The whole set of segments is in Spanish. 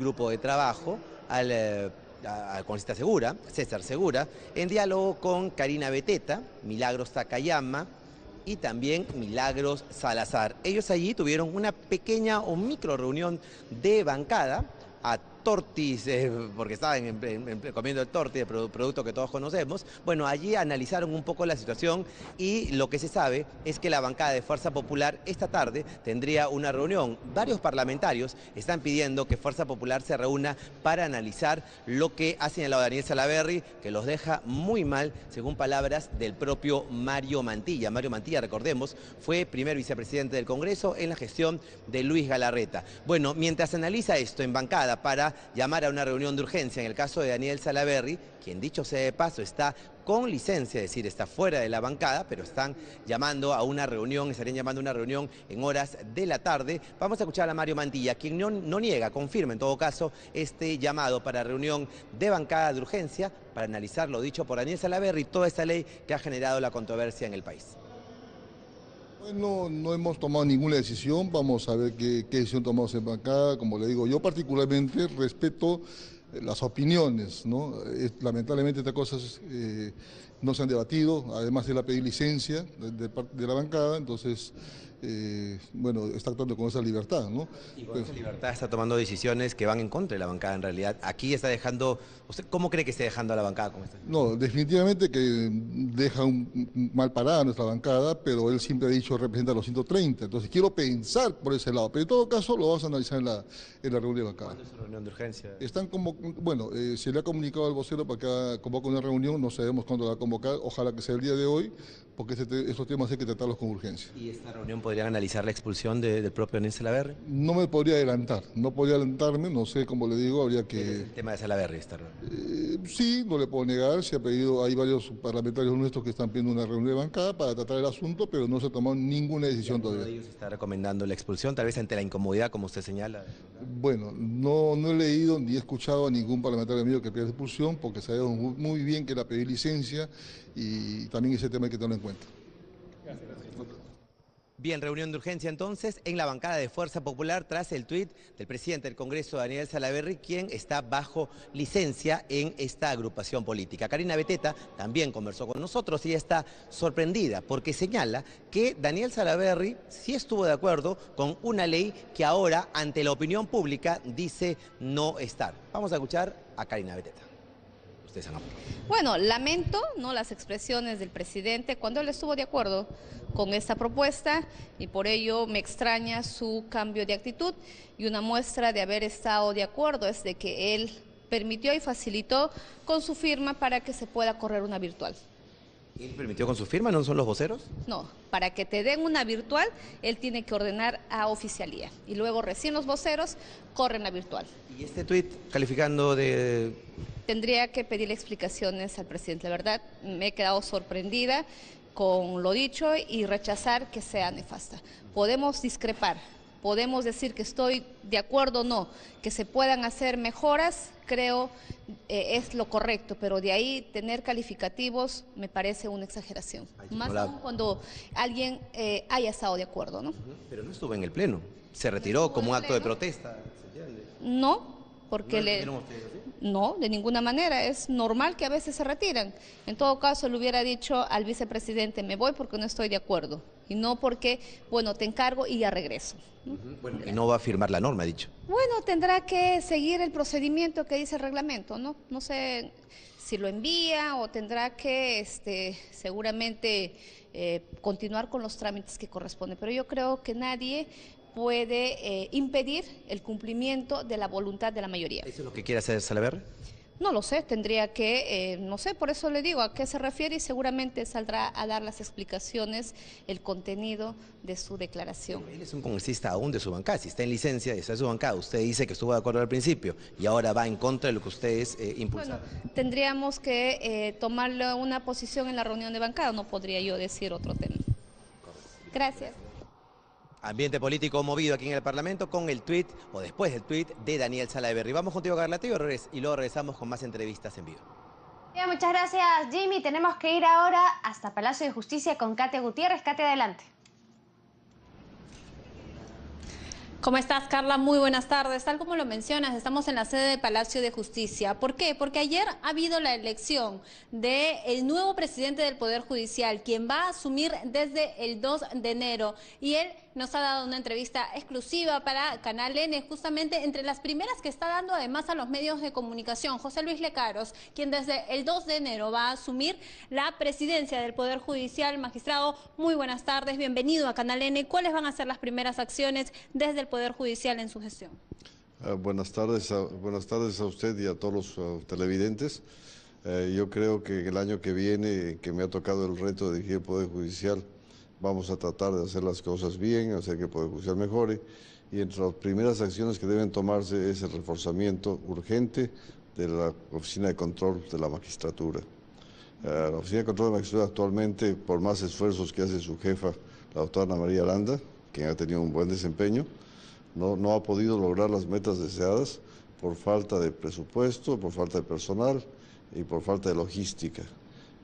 grupo de trabajo al congresista Segura, César Segura, en diálogo con Karina Beteta, Milagros Takayama y también Milagros Salazar. Ellos allí tuvieron una pequeña o micro reunión de bancada a tortis, porque estaban comiendo el torti, el producto que todos conocemos. Bueno, allí analizaron un poco la situación y lo que se sabe es que la bancada de Fuerza Popular esta tarde tendría una reunión. Varios parlamentarios están pidiendo que Fuerza Popular se reúna para analizar lo que ha señalado Daniel Salaverry, que los deja muy mal, según palabras del propio Mario Mantilla. Mario Mantilla, recordemos, fue primer vicepresidente del Congreso en la gestión de Luis Galarreta. Bueno, mientras analiza esto en bancada para llamar a una reunión de urgencia en el caso de Daniel Salaverry, quien dicho sea de paso está con licencia, es decir, está fuera de la bancada, pero están llamando a una reunión, estarían llamando a una reunión en horas de la tarde. Vamos a escuchar a Mario Mantilla, quien no niega, confirma en todo caso este llamado para reunión de bancada de urgencia para analizar lo dicho por Daniel Salaverry y toda esta ley que ha generado la controversia en el país. Bueno, no hemos tomado ninguna decisión, vamos a ver qué decisión tomamos en bancada. Como le digo, yo particularmente respeto las opiniones, ¿no? Lamentablemente estas cosas no se han debatido, además de la pedir licencia de la bancada, entonces, bueno, está actuando con esa libertad, ¿no? Y con esa libertad está tomando decisiones que van en contra de la bancada en realidad. Aquí está dejando, ¿usted cómo cree que esté dejando a la bancada con esto? No, definitivamente que deja mal parada a nuestra bancada, pero él siempre ha dicho representa a los 130, entonces quiero pensar por ese lado, pero en todo caso lo vamos a analizar en la reunión de bancada. ¿Cuándo es la reunión de urgencia? Están como, bueno, se le ha comunicado al vocero para que convoque una reunión, no sabemos cuándo la va a convocar, ojalá que sea el día de hoy, porque estos temas hay que tratarlos con urgencia. ¿Y esta reunión podrían analizar la expulsión del propio Daniel Salaverry? No me podría adelantar, no podría adelantarme, no sé, como le digo, habría que... ¿Es el tema de Salaverry esta reunión? Sí, no le puedo negar, se ha pedido, hay varios parlamentarios nuestros que están pidiendo una reunión de bancada para tratar el asunto, pero no se ha tomado ninguna decisión todavía. ¿Uno de ellos está recomendando la expulsión, tal vez ante la incomodidad, como usted señala? Bueno, no he leído ni he escuchado a ningún parlamentario mío que pida expulsión, porque sabemos muy bien que era pedir licencia y también ese tema hay que tenerlo en cuenta. Bien, reunión de urgencia entonces en la bancada de Fuerza Popular tras el tuit del presidente del Congreso, Daniel Salaverry, quien está bajo licencia en esta agrupación política. Karina Beteta también conversó con nosotros y ella está sorprendida porque señala que Daniel Salaverry sí estuvo de acuerdo con una ley que ahora ante la opinión pública dice no estar. Vamos a escuchar a Karina Beteta. Bueno, lamento las expresiones del presidente cuando él estuvo de acuerdo con esta propuesta y por ello me extraña su cambio de actitud y una muestra de haber estado de acuerdo es de que él permitió y facilitó con su firma para que se pueda correr una virtual. ¿Él permitió con su firma? ¿No son los voceros? No, para que te den una virtual, él tiene que ordenar a oficialía y luego recién los voceros corren la virtual. ¿Y este tuit calificando de...? Tendría que pedirle explicaciones al presidente. La verdad, me he quedado sorprendida con lo dicho y rechazar que sea nefasta. Podemos discrepar, podemos decir que estoy de acuerdo o no, que se puedan hacer mejoras, creo es lo correcto, pero de ahí tener calificativos me parece una exageración. Más aún cuando alguien haya estado de acuerdo, ¿no? Pero no estuvo en el pleno, se retiró como un acto de protesta. No, porque no, de ninguna manera, es normal que a veces se retiran. En todo caso, le hubiera dicho al vicepresidente, me voy porque no estoy de acuerdo, y no porque, bueno, te encargo y ya regreso. Bueno, y no va a firmar la norma, ha dicho. Bueno, tendrá que seguir el procedimiento que dice el reglamento, ¿no? No sé si lo envía o tendrá que seguramente continuar con los trámites que corresponden, pero yo creo que nadie puede impedir el cumplimiento de la voluntad de la mayoría. ¿Eso es lo que quiere hacer Salaverry? No lo sé, tendría que, no sé, por eso le digo a qué se refiere y seguramente saldrá a dar las explicaciones, el contenido de su declaración. Él es un congresista aún de su bancada, si está en licencia y está en su bancada, usted dice que estuvo de acuerdo al principio y ahora va en contra de lo que ustedes impulsaron. Bueno, tendríamos que tomarle una posición en la reunión de bancada, no podría yo decir otro tema. Gracias. Ambiente político movido aquí en el Parlamento con el tuit o después del tuit de Daniel Salaverry. Vamos contigo, Carla, y luego regresamos con más entrevistas en vivo. Bien, muchas gracias, Jimmy. Tenemos que ir ahora hasta Palacio de Justicia con Katia Gutiérrez. Katia, adelante. ¿Cómo estás, Carla? Muy buenas tardes. Tal como lo mencionas, estamos en la sede del Palacio de Justicia. ¿Por qué? Porque ayer ha habido la elección del nuevo presidente del Poder Judicial, quien va a asumir desde el 2 de enero. Y él nos ha dado una entrevista exclusiva para Canal N, justamente entre las primeras que está dando además a los medios de comunicación. José Luis Lecaros, quien desde el 2 de enero va a asumir la presidencia del Poder Judicial. Magistrado, muy buenas tardes, bienvenido a Canal N. ¿Cuáles van a ser las primeras acciones desde el Poder Judicial en su gestión? Buenas tardes a usted y a todos los televidentes. Yo creo que el año que viene, que me ha tocado el reto de dirigir el Poder Judicial, vamos a tratar de hacer las cosas bien, hacer que el Poder Judicial mejore, y entre las primeras acciones que deben tomarse es el reforzamiento urgente de la Oficina de Control de la Magistratura. La Oficina de Control de la Magistratura actualmente, por más esfuerzos que hace su jefa, la doctora Ana María Aranda, quien ha tenido un buen desempeño, no ha podido lograr las metas deseadas por falta de presupuesto, por falta de personal y por falta de logística.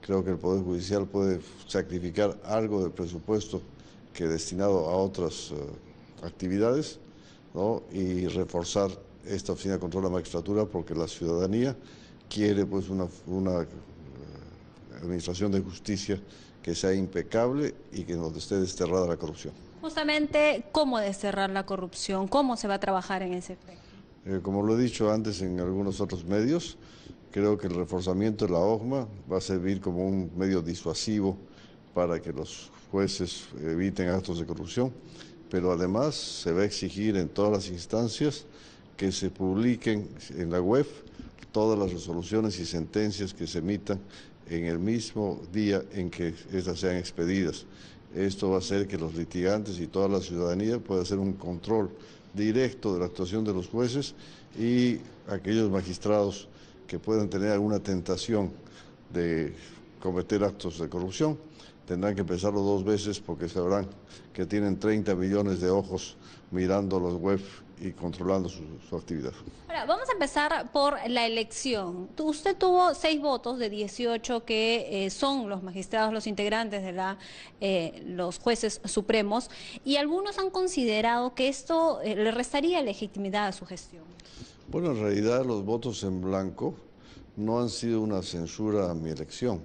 Creo que el Poder Judicial puede sacrificar algo de presupuesto que destinado a otras actividades, ¿no? Y reforzar esta Oficina de Control de la Magistratura, porque la ciudadanía quiere pues una administración de justicia que sea impecable y que no esté desterrada la corrupción. Justamente, ¿cómo desterrar la corrupción? ¿Cómo se va a trabajar en ese aspecto? Como lo he dicho antes en algunos otros medios, creo que el reforzamiento de la OJMA va a servir como un medio disuasivo para que los jueces eviten actos de corrupción, pero además se va a exigir en todas las instancias que se publiquen en la web todas las resoluciones y sentencias que se emitan en el mismo día en que estas sean expedidas. Esto va a hacer que los litigantes y toda la ciudadanía pueda hacer un control directo de la actuación de los jueces, y aquellos magistrados que puedan tener alguna tentación de cometer actos de corrupción tendrán que pensarlo dos veces, porque sabrán que tienen 30 millones de ojos mirando los web y controlando su actividad. Ahora, vamos a empezar por la elección. Usted tuvo 6 votos de 18 que son los magistrados, los integrantes de los jueces supremos, y algunos han considerado que esto le restaría legitimidad a su gestión. Bueno, en realidad los votos en blanco no han sido una censura a mi elección.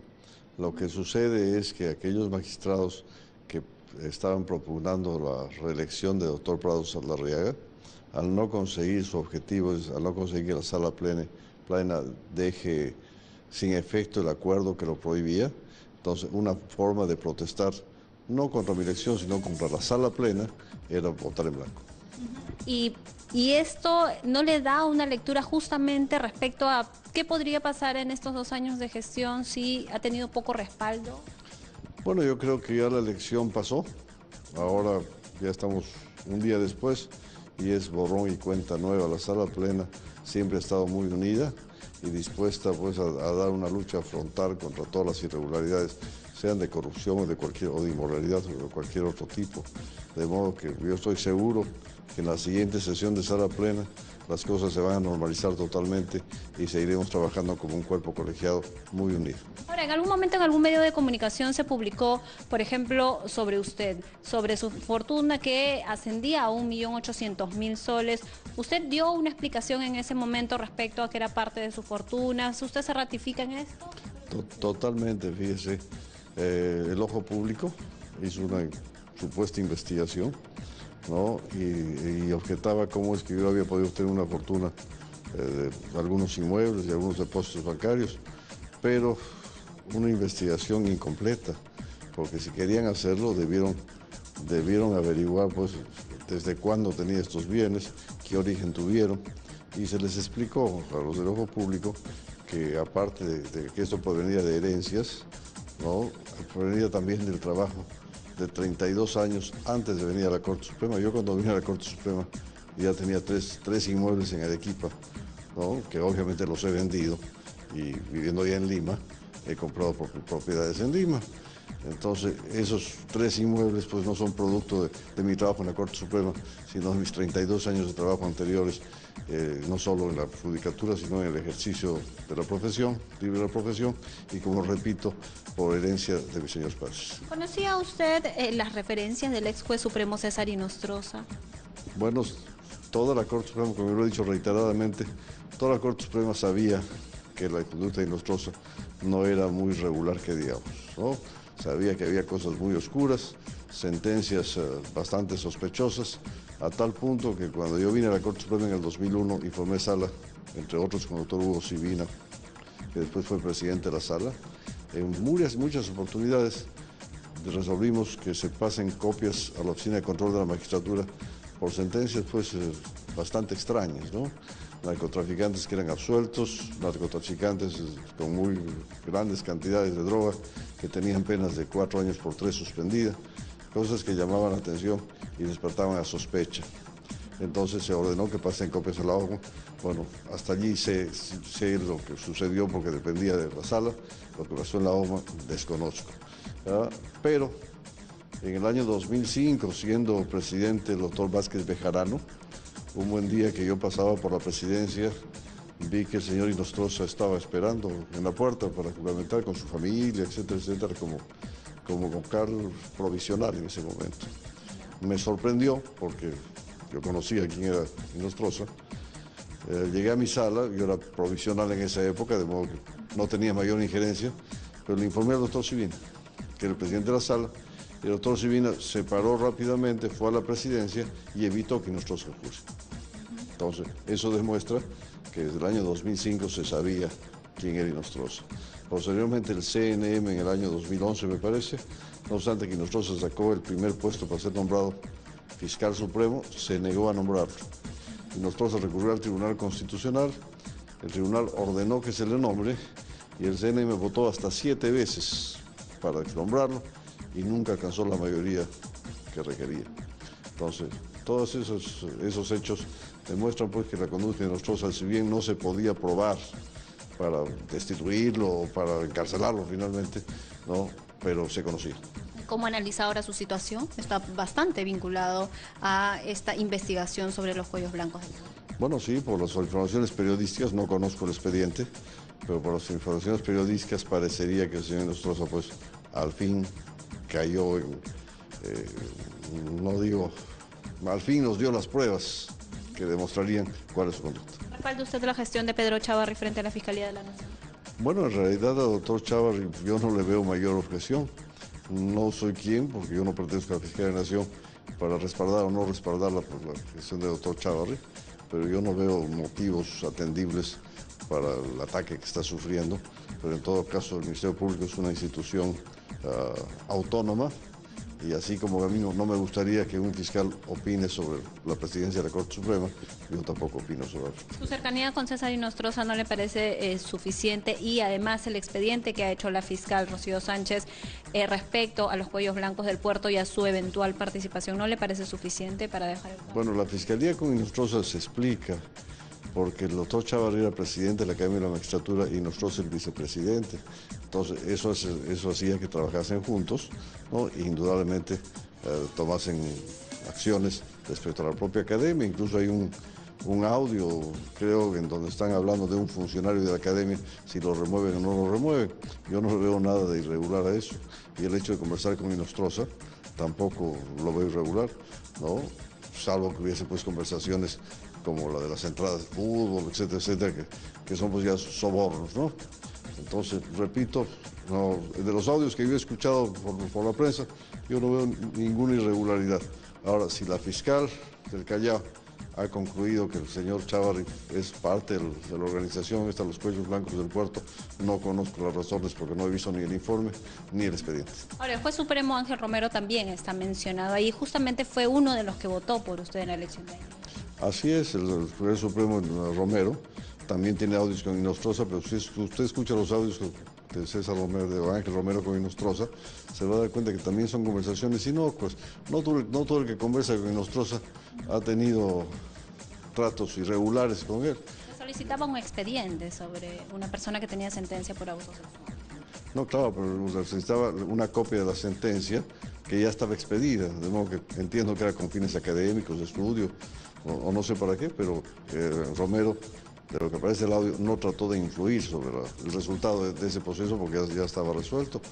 Lo que sucede es que aquellos magistrados que estaban propugnando la reelección del doctor Prado Saldarriaga, al no conseguir su objetivo, al no conseguir que la sala plena deje sin efecto el acuerdo que lo prohibía, entonces una forma de protestar, no contra mi elección, sino contra la sala plena, era votar en blanco. Y esto no le da una lectura justamente respecto a qué podría pasar en estos 2 años de gestión si ha tenido poco respaldo. Bueno, yo creo que ya la elección pasó, ahora ya estamos un día después y es borrón y cuenta nueva. La sala plena siempre ha estado muy unida y dispuesta pues a dar una lucha frontal contra todas las irregularidades, sean de corrupción o de inmoralidad o de cualquier otro tipo. De modo que yo estoy seguro que en la siguiente sesión de sala plena las cosas se van a normalizar totalmente y seguiremos trabajando como un cuerpo colegiado muy unido. Ahora, en algún momento en algún medio de comunicación se publicó, por ejemplo, sobre usted, sobre su fortuna que ascendía a 1.800.000 soles. ¿Usted dio una explicación en ese momento respecto a que era parte de su fortuna? ¿Usted se ratifica en esto? Totalmente, fíjese. El ojo público hizo una supuesta investigación, ¿no? y objetaba cómo es que yo había podido tener una fortuna de algunos inmuebles y algunos depósitos bancarios, pero una investigación incompleta, porque si querían hacerlo debieron averiguar pues desde cuándo tenía estos bienes, qué origen tuvieron, y se les explicó a los del ojo público que aparte de que esto provenía de herencias, ¿no? Provenía también del trabajo de 32 años antes de venir a la Corte Suprema. Yo cuando vine a la Corte Suprema ya tenía tres inmuebles en Arequipa, ¿no? Que obviamente los he vendido, y viviendo ya en Lima he comprado propiedades en Lima. Entonces esos 3 inmuebles pues no son producto de mi trabajo en la Corte Suprema, sino de mis 32 años de trabajo anteriores, no solo en la judicatura, sino en el ejercicio de la profesión, libre de la profesión, y como repito, por herencia de mis señores padres. ¿Conocía usted las referencias del ex juez supremo César Inostroza? Bueno, toda la Corte Suprema, como lo he dicho reiteradamente, toda la Corte Suprema sabía que la conducta de Inostroza no era muy regular, que digamos, ¿no? Sabía que había cosas muy oscuras, sentencias bastante sospechosas, a tal punto que cuando yo vine a la Corte Suprema en el 2001 y formé sala, entre otros con el doctor Hugo Sibina, que después fue presidente de la sala, en muchas oportunidades resolvimos que se pasen copias a la Oficina de Control de la Magistratura por sentencias pues bastante extrañas, ¿no? Narcotraficantes que eran absueltos, narcotraficantes con muy grandes cantidades de droga que tenían penas de 4 años por 3 suspendidas, cosas que llamaban la atención y despertaban a sospecha. Entonces se ordenó que pasen copias a la OMA. Bueno, hasta allí sé lo que sucedió porque dependía de la sala, lo que pasó en la OMA desconozco. Pero en el año 2005, siendo presidente el doctor Vázquez Bejarano, un buen día que yo pasaba por la presidencia, vi que el señor Inostroza estaba esperando en la puerta para juramentar con su familia, etcétera, etcétera, como vocal provisional en ese momento. Me sorprendió porque yo conocía quién era Inostroza. Llegué a mi sala, yo era provisional en esa época, de modo que no tenía mayor injerencia, pero le informé al doctor Sibina, que era el presidente de la sala, y el doctor Sibina se paró rápidamente, fue a la presidencia y evitó que Inostroza jure. Entonces, eso demuestra que desde el año 2005 se sabía quién era Inostroza. Posteriormente el CNM en el año 2011, me parece, no obstante que Inostroza sacó el primer puesto para ser nombrado fiscal supremo, se negó a nombrarlo. Inostroza recurrió al Tribunal Constitucional, el tribunal ordenó que se le nombre y el CNM votó hasta 7 veces para nombrarlo y nunca alcanzó la mayoría que requería. Entonces, todos esos hechos demuestran pues que la conducta de Inostroza, si bien no se podía probar para destituirlo o para encarcelarlo finalmente, ¿no? Pero se conocía. ¿Cómo analiza ahora su situación? Está bastante vinculado a esta investigación sobre los cuellos blancos. Bueno, sí, por las informaciones periodísticas, no conozco el expediente, pero por las informaciones periodísticas parecería que el señor Inostroza pues al fin cayó en, no digo, al fin nos dio las pruebas que demostrarían cuál es su conducta. ¿Respalda usted la gestión de Pedro Chávarri frente a la Fiscalía de la Nación? Bueno, en realidad al doctor Chávarri yo no le veo mayor objeción. No soy quien, porque yo no pertenezco a la Fiscalía de la Nación, para respaldar o no respaldar la gestión del doctor Chávarri, pero yo no veo motivos atendibles para el ataque que está sufriendo, pero en todo caso el Ministerio Público es una institución autónoma, y así como a mí no me gustaría que un fiscal opine sobre la presidencia de la Corte Suprema, yo tampoco opino sobre eso. ¿Su cercanía con César Inostroza no le parece suficiente? Y además el expediente que ha hecho la fiscal Rocío Sánchez respecto a los cuellos blancos del puerto y a su eventual participación, ¿no le parece suficiente para dejar el caso? Bueno, la fiscalía con Inostroza se explica porque el doctor Chávarri era presidente de la Academia de la Magistratura y Inostroza el vicepresidente. Entonces, eso hacía que trabajasen juntos, ¿no? E indudablemente tomasen acciones respecto a la propia academia. Incluso hay un audio, creo, en donde están hablando de un funcionario de la academia, si lo remueven o no lo remueven. Yo no le veo nada de irregular a eso. Y el hecho de conversar con Inostroza tampoco lo veo irregular, ¿no? Salvo que hubiese pues conversaciones como la de las entradas de fútbol, etcétera, etcétera, que son pues ya sobornos, ¿no? Entonces, repito, no, de los audios que yo he escuchado por la prensa, yo no veo ninguna irregularidad. Ahora, si la fiscal del Callao ha concluido que el señor Chávarri es parte de la organización esta, los cuellos blancos del puerto, no conozco las razones porque no he visto ni el informe ni el expediente. Ahora, el juez supremo Ángel Romero también está mencionado ahí, justamente fue uno de los que votó por usted en la elección de ayer. Así es, el juez supremo Romero también tiene audios con Inostroza, pero si usted escucha los audios de César Romero, de Ángel Romero con Inostroza, se va a dar cuenta que también son conversaciones inocuas. No todo el que conversa con Inostroza ha tenido tratos irregulares con él. Se solicitaba un expediente sobre una persona que tenía sentencia por abuso sexual. No, claro, pero necesitaba una copia de la sentencia que ya estaba expedida, de modo que entiendo que era con fines académicos, de estudio, o no sé para qué, pero Romero de lo que aparece el audio, no trató de influir sobre el resultado de ese proceso porque ya estaba resuelto.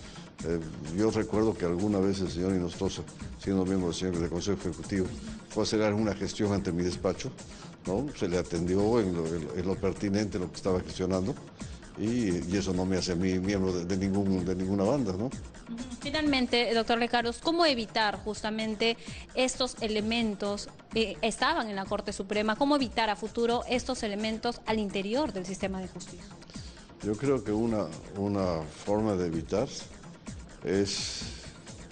Yo recuerdo que alguna vez el señor Inostroza, siendo miembro del Consejo Ejecutivo, fue a hacer alguna gestión ante mi despacho, ¿no? Se le atendió en lo pertinente, lo que estaba gestionando, y eso no me hace a mí miembro de ninguna banda, ¿no? Finalmente, doctor Lecaros, ¿cómo evitar justamente estos elementos? Estaban en la Corte Suprema, ¿cómo evitar a futuro estos elementos al interior del sistema de justicia? Yo creo que una forma de evitar es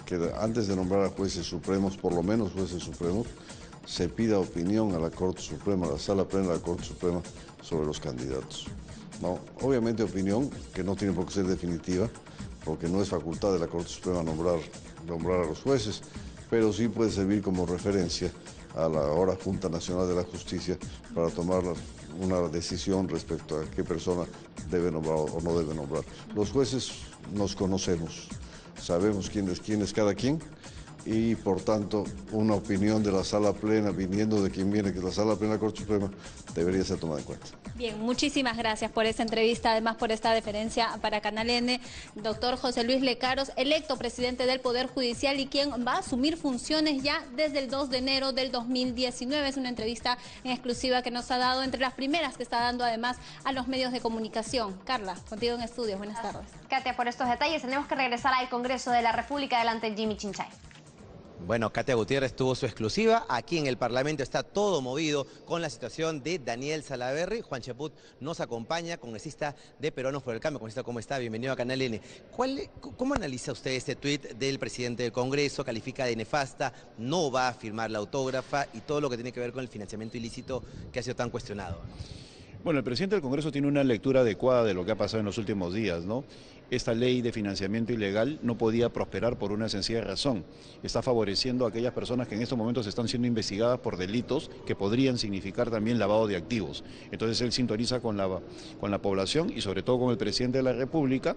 que antes de nombrar a jueces supremos, por lo menos jueces supremos, se pida opinión a la Corte Suprema, a la Sala Plena de la Corte Suprema sobre los candidatos. No, obviamente opinión que no tiene por qué ser definitiva, porque no es facultad de la Corte Suprema nombrar a los jueces, pero sí puede servir como referencia a la ahora Junta Nacional de la Justicia para tomar una decisión respecto a qué persona debe nombrar o no debe nombrar. Los jueces nos conocemos, sabemos quién es cada quien, y por tanto una opinión de la Sala Plena, viniendo de quien viene, que es la Sala Plena de la Corte Suprema, debería ser tomada en cuenta. Bien, muchísimas gracias por esta entrevista, además por esta deferencia para Canal N. Doctor José Luis Lecaros, electo presidente del Poder Judicial y quien va a asumir funciones ya desde el 2 de enero del 2019. Es una entrevista en exclusiva que nos ha dado, entre las primeras que está dando además a los medios de comunicación. Carla, contigo en estudios, buenas tardes. Katia, por estos detalles tenemos que regresar al Congreso de la República delante de Jimmy Chinchay. Bueno, Katia Gutiérrez tuvo su exclusiva. Aquí en el Parlamento está todo movido con la situación de Daniel Salaverry. Juan Chaput nos acompaña, congresista de Peruanos por el Cambio. Congresista, ¿cómo está? Bienvenido a Canal N. ¿Cómo analiza usted este tuit del presidente del Congreso? Califica de nefasta, no va a firmar la autógrafa y todo lo que tiene que ver con el financiamiento ilícito que ha sido tan cuestionado. Bueno, el presidente del Congreso tiene una lectura adecuada de lo que ha pasado en los últimos días, ¿no? Esta ley de financiamiento ilegal no podía prosperar por una sencilla razón. Está favoreciendo a aquellas personas que en estos momentos están siendo investigadas por delitos que podrían significar también lavado de activos. Entonces él sintoniza con la población y sobre todo con el presidente de la República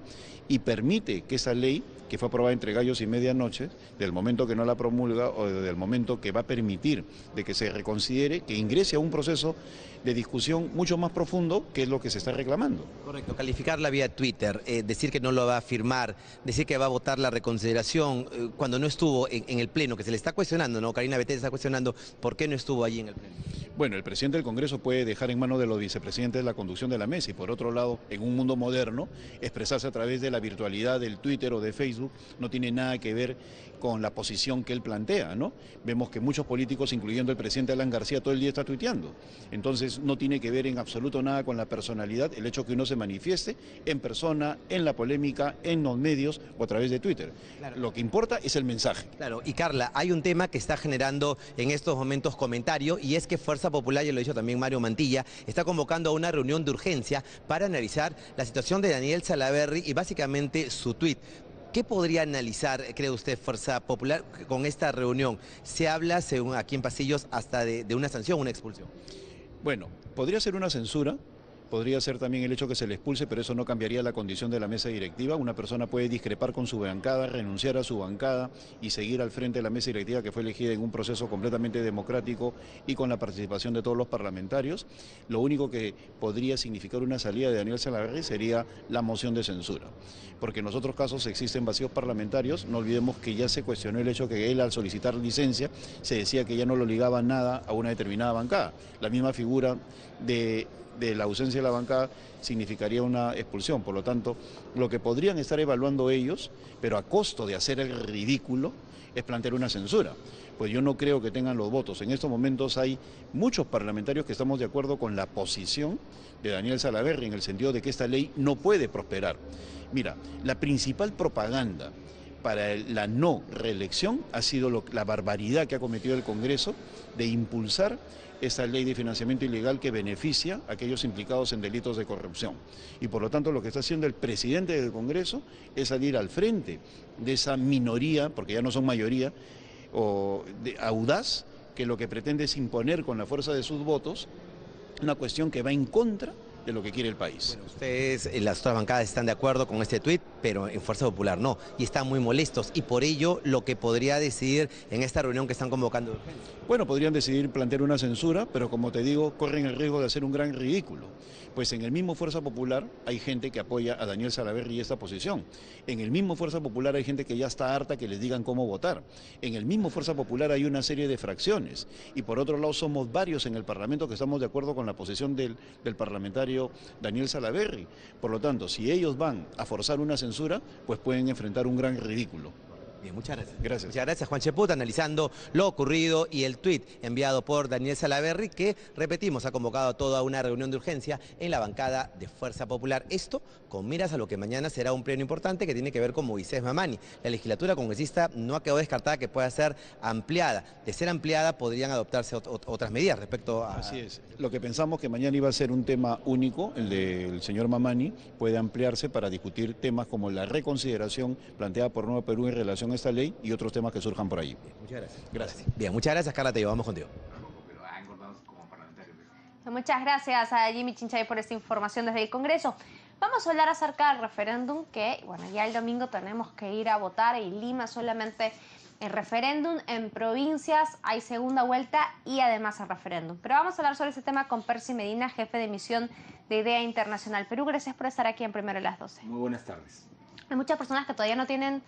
y permite que esa ley, que fue aprobada entre gallos y medianoche, del momento que no la promulga o del momento que va a permitir de que se reconsidere, que ingrese a un proceso de discusión mucho más profundo, que es lo que se está reclamando. Correcto, calificarla vía Twitter, decir que no lo va a firmar, decir que va a votar la reconsideración, cuando no estuvo en el Pleno, que se le está cuestionando, ¿no? Karina Beteta está cuestionando por qué no estuvo allí en el Pleno. Bueno, el presidente del Congreso puede dejar en manos de los vicepresidentes la conducción de la mesa y por otro lado, en un mundo moderno, expresarse a través de la virtualidad del Twitter o de Facebook no tiene nada que ver con la posición que él plantea, ¿no? Vemos que muchos políticos, incluyendo el presidente Alan García, todo el día está tuiteando. Entonces no tiene que ver en absoluto nada con la personalidad, el hecho que uno se manifieste en persona, en la polémica, en los medios o a través de Twitter. Claro. Lo que importa es el mensaje. Claro, y Carla, hay un tema que está generando en estos momentos comentario y es que Fuerza Popular, ya lo ha dicho también Mario Mantilla, está convocando a una reunión de urgencia para analizar la situación de Daniel Salaverry y básicamente su tuit. ¿Qué podría analizar, cree usted, Fuerza Popular con esta reunión? Se habla, según aquí en Pasillos, hasta de una sanción, una expulsión. Bueno, podría ser una censura, podría ser también el hecho que se le expulse, pero eso no cambiaría la condición de la mesa directiva. Una persona puede discrepar con su bancada, renunciar a su bancada y seguir al frente de la mesa directiva que fue elegida en un proceso completamente democrático y con la participación de todos los parlamentarios. Lo único que podría significar una salida de Daniel Salaverry sería la moción de censura, porque en los otros casos existen vacíos parlamentarios. No olvidemos que ya se cuestionó el hecho que él, al solicitar licencia, se decía que ya no lo ligaba nada a una determinada bancada. La misma figura de la ausencia de la bancada significaría una expulsión. Por lo tanto, lo que podrían estar evaluando ellos, pero a costo de hacer el ridículo, es plantear una censura. Pues yo no creo que tengan los votos. En estos momentos hay muchos parlamentarios que estamos de acuerdo con la posición de Daniel Salaverry, en el sentido de que esta ley no puede prosperar. Mira, la principal propaganda para la no reelección ha sido la barbaridad que ha cometido el Congreso de impulsar esta ley de financiamiento ilegal que beneficia a aquellos implicados en delitos de corrupción. Y por lo tanto lo que está haciendo el presidente del Congreso es salir al frente de esa minoría, porque ya no son mayoría, audaz, que lo que pretende es imponer con la fuerza de sus votos una cuestión que va en contra de lo que quiere el país. Bueno, ustedes, las otras bancadas están de acuerdo con este tuit, pero en Fuerza Popular no, y están muy molestos, y por ello lo que podría decidir en esta reunión que están convocando de urgencia. Bueno, podrían decidir plantear una censura, pero como te digo, corren el riesgo de hacer un gran ridículo. Pues en el mismo Fuerza Popular hay gente que apoya a Daniel Salaverry y esta posición. En el mismo Fuerza Popular hay gente que ya está harta que les digan cómo votar. En el mismo Fuerza Popular hay una serie de fracciones. Y por otro lado somos varios en el Parlamento que estamos de acuerdo con la posición del parlamentario Daniel Salaverry. Por lo tanto, si ellos van a forzar una censura, pues pueden enfrentar un gran ridículo. Bien, muchas gracias. Gracias. Muchas gracias, Juan Cheput, analizando lo ocurrido y el tuit enviado por Daniel Salaverry, que, repetimos, ha convocado a toda una reunión de urgencia en la bancada de Fuerza Popular. Esto con miras a lo que mañana será un pleno importante que tiene que ver con Moisés Mamani. La legislatura congresista no ha quedado descartada que pueda ser ampliada. De ser ampliada, podrían adoptarse otras medidas respecto a... Así es. Lo que pensamos que mañana iba a ser un tema único, el del señor Mamani, puede ampliarse para discutir temas como la reconsideración planteada por Nuevo Perú en relación a esta ley y otros temas que surjan por ahí. Muchas gracias. Gracias. Bien, muchas gracias, Carla, te llevamos contigo. Muchas gracias a Jimmy Chinchay por esta información desde el Congreso. Vamos a hablar acerca del referéndum que, bueno, ya el domingo tenemos que ir a votar. En Lima solamente el referéndum, en provincias hay segunda vuelta y además el referéndum. Pero vamos a hablar sobre este tema con Percy Medina, jefe de misión de IDEA Internacional Perú. Gracias por estar aquí en Primero a las 12. Muy buenas tardes. Hay muchas personas que todavía no tienen